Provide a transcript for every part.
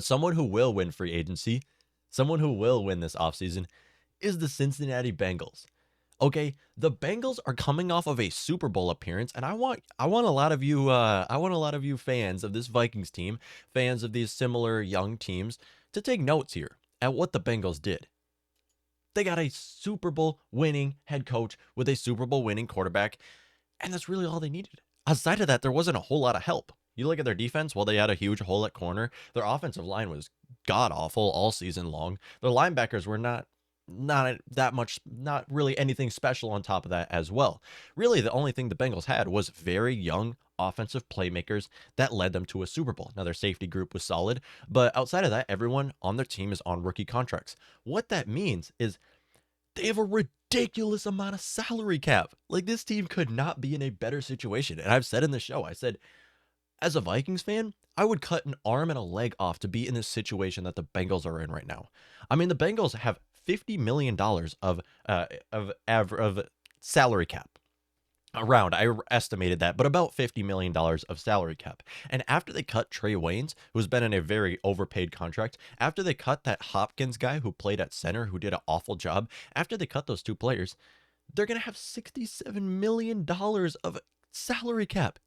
Someone who will win free agency, someone who will win this offseason is the Cincinnati Bengals. Okay, the Bengals are coming off of a Super Bowl appearance, and I want a lot of you fans of this Vikings team, fans of these similar young teams, to take notes here at what the Bengals did. They got a Super Bowl winning head coach with a Super Bowl winning quarterback, and that's really all they needed. Outside of that, there wasn't a whole lot of help. You look at their defense, well, they had a huge hole at corner. Their offensive line was god awful all season long. Their linebackers were not that much, not really anything special on top of that as well. Really, the only thing the Bengals had was very young offensive playmakers that led them to a Super Bowl. Now, their safety group was solid, but outside of that, everyone on their team is on rookie contracts. What that means is they have a ridiculous amount of salary cap. Like, this team could not be in a better situation. And I've said in the show, I said, as a Vikings fan, I would cut an arm and a leg off to be in this situation that the Bengals are in right now. I mean, the Bengals have $50 million of salary cap. Around, I estimated that, but about $50 million of salary cap. And after they cut Trey Waynes, who's been in a very overpaid contract, after they cut that Hopkins guy who played at center, who did an awful job, after they cut those two players, they're going to have $67 million of salary cap.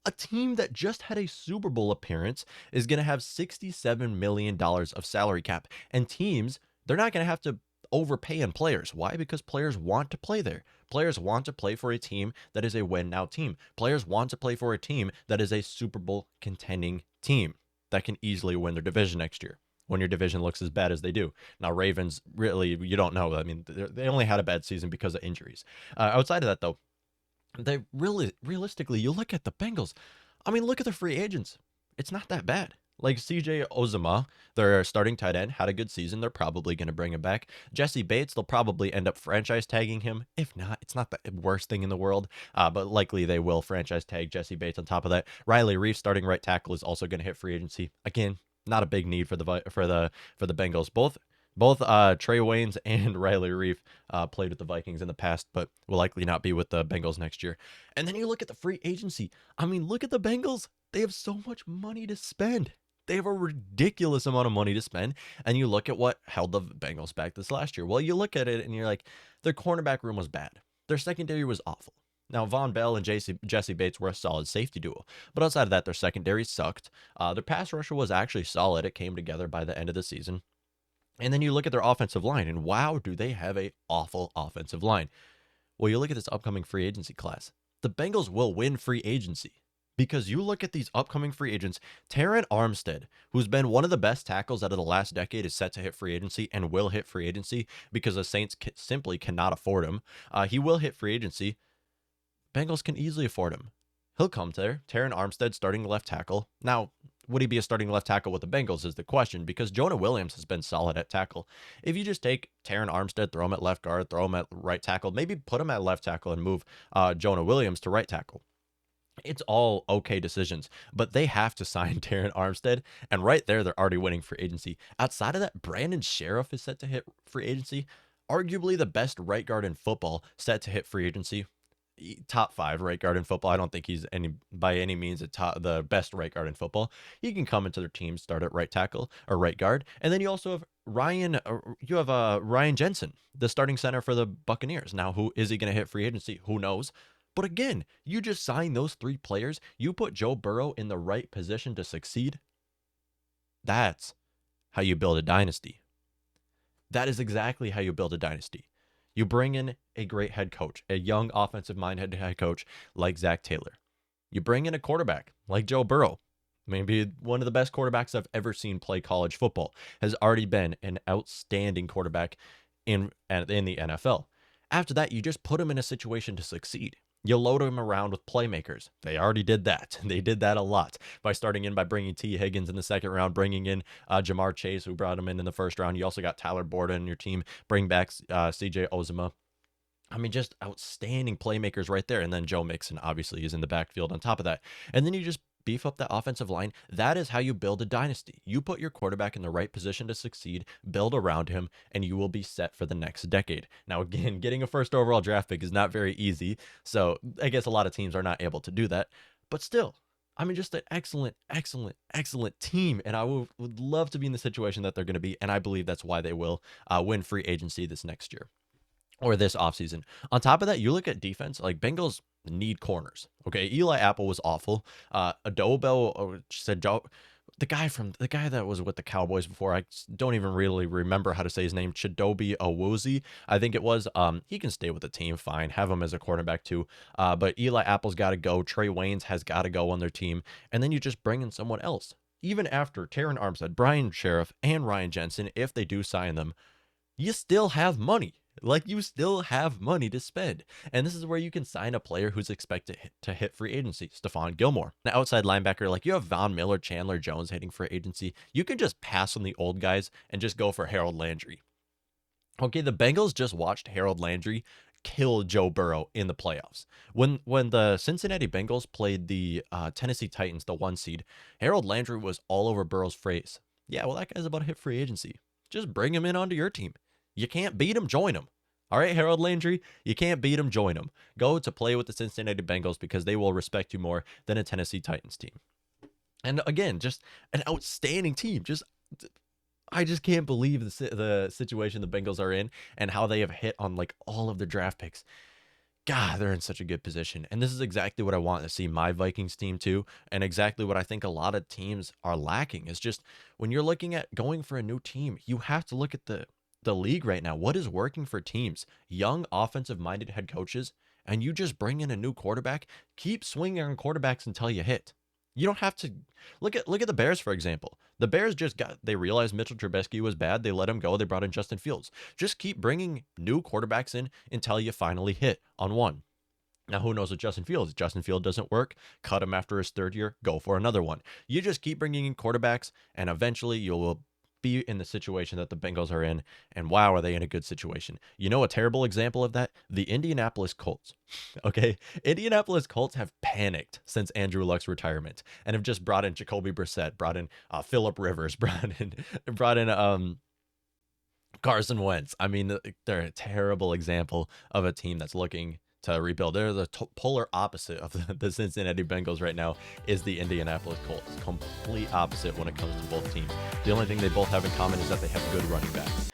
A team that just had a Super Bowl appearance is going to have $67 million of salary cap. And teams, they're not going to have to overpay in players. Why? Because players want to play there. Players want to play for a team that is a win now team. Players want to play for a team that is a Super Bowl contending team that can easily win their division next year when your division looks as bad as they do. Now, Ravens, really, you don't know. I mean, they only had a bad season because of injuries. Outside of that, though, they really, realistically, you look at the Bengals. I mean, look at the free agents. It's not that bad. Like CJ Ozama, their starting tight end, had a good season. They're probably going to bring him back. Jesse Bates, they'll probably end up franchise tagging him. If not, it's not the worst thing in the world, but likely they will franchise tag Jesse Bates on top of that. Riley Reef, starting right tackle, is also going to hit free agency. Again, not a big need for the Bengals. Both Trey Waynes and Riley Reef played with the Vikings in the past, but will likely not be with the Bengals next year. And then you look at the free agency. I mean, look at the Bengals. They have so much money to spend. They have a ridiculous amount of money to spend. And you look at what held the Bengals back this last year. Well, you look at it and you're like, their cornerback room was bad. Their secondary was awful. Now, Von Bell and Jesse Bates were a solid safety duo. But outside of that, their secondary sucked. Their pass rusher was actually solid. It came together by the end of the season. And then you look at their offensive line, and wow, do they have a awful offensive line. Well, you look at this upcoming free agency class. The Bengals will win free agency because you look at these upcoming free agents. Terron Armstead, who's been one of the best tackles out of the last decade, is set to hit free agency and will hit free agency because the Saints simply cannot afford him. He will hit free agency. Bengals can easily afford him. He'll come there. Terron Armstead, starting left tackle. Now, would he be a starting left tackle with the Bengals is the question, because Jonah Williams has been solid at tackle. If you just take Terron Armstead, throw him at left guard, throw him at right tackle, maybe put him at left tackle and move Jonah Williams to right tackle. It's all okay decisions, but they have to sign Terron Armstead, and right there, they're already winning free agency. Outside of that, Brandon Sheriff is set to hit free agency, arguably the best right guard in football, set to hit free agency. Top 5 right guard in football. I don't think he's by any means the best right guard in football. He can come into their team, start at right tackle or right guard, and then you also have Ryan Jensen, the starting center for the Buccaneers. Now, who is he going to hit free agency? Who knows? But again, you just sign those 3 players. You put Joe Burrow in the right position to succeed. That's how you build a dynasty. That is exactly how you build a dynasty. You bring in a great head coach, a young offensive-minded head coach like Zach Taylor. You bring in a quarterback like Joe Burrow, maybe one of the best quarterbacks I've ever seen play college football, has already been an outstanding quarterback in the NFL. After that, you just put him in a situation to succeed. You load him around with playmakers. They already did that. They did that a lot by bringing T. Higgins in the second round, bringing in Jamar Chase, who brought him in the first round. You also got Tyler Borda in your team. Bring back CJ Ozama. I mean, just outstanding playmakers right there. And then Joe Mixon, obviously, is in the backfield on top of that. And then you just beef up that offensive line. That is how you build a dynasty. You put your quarterback in the right position to succeed, build around him, and you will be set for the next decade. Now, again, getting a first overall draft pick is not very easy, so I guess a lot of teams are not able to do that. But still, I mean, just an excellent, excellent, excellent team. And I would love to be in the situation that they're going to be. And I believe that's why they will win free agency this next year or this offseason. On top of that, you look at defense, like Bengals need corners. Okay. Eli Apple was awful. Adobo said the guy that was with the Cowboys before, I don't even really remember how to say his name, Chidobe Awozi, I think it was. He can stay with the team, fine. Have him as a cornerback too. But Eli Apple's got to go. Trey Waynes has got to go on their team, and then you just bring in someone else. Even after Taron Armstead, Brian Sheriff, and Ryan Jensen, if they do sign them, you still have money. Like, you still have money to spend. And this is where you can sign a player who's expected to hit free agency. Stephon Gilmore, an outside linebacker. Like, you have Von Miller, Chandler Jones hitting free agency. You can just pass on the old guys and just go for Harold Landry. Okay, the Bengals just watched Harold Landry kill Joe Burrow in the playoffs. When the Cincinnati Bengals played the Tennessee Titans, the 1 seed, Harold Landry was all over Burrow's face. Yeah, well, that guy's about to hit free agency. Just bring him in onto your team. You can't beat him, join him. All right, Harold Landry, you can't beat him, join him. Go to play with the Cincinnati Bengals because they will respect you more than a Tennessee Titans team. And again, just an outstanding team. I just can't believe the situation the Bengals are in and how they have hit on like all of their draft picks. God, they're in such a good position. And this is exactly what I want to see my Vikings team too. And exactly what I think a lot of teams are lacking is just when you're looking at going for a new team, you have to look at the league right now. What is working for teams? Young offensive minded head coaches, and you just bring in a new quarterback. Keep swinging on quarterbacks until you hit. You don't have to look at the Bears, for example. The Bears they realized Mitchell Trubisky was bad. They let him go. They brought in Justin Fields. Just keep bringing new quarterbacks in until you finally hit on one. Now, who knows with Justin Fields? If Justin Fields doesn't work, cut him after his 3rd year, go for another one. You just keep bringing in quarterbacks, and eventually you will be in the situation that the Bengals are in. And wow, are they in a good situation? You know, a terrible example of that? The Indianapolis Colts. Okay. Indianapolis Colts have panicked since Andrew Luck's retirement and have just brought in Jacoby Brissett, brought in Phillip Rivers, brought in Carson Wentz. I mean, they're a terrible example of a team that's looking to rebuild. They're the polar opposite of the Cincinnati Bengals right now is the Indianapolis Colts. Complete opposite when it comes to both teams. The only thing they both have in common is that they have good running backs.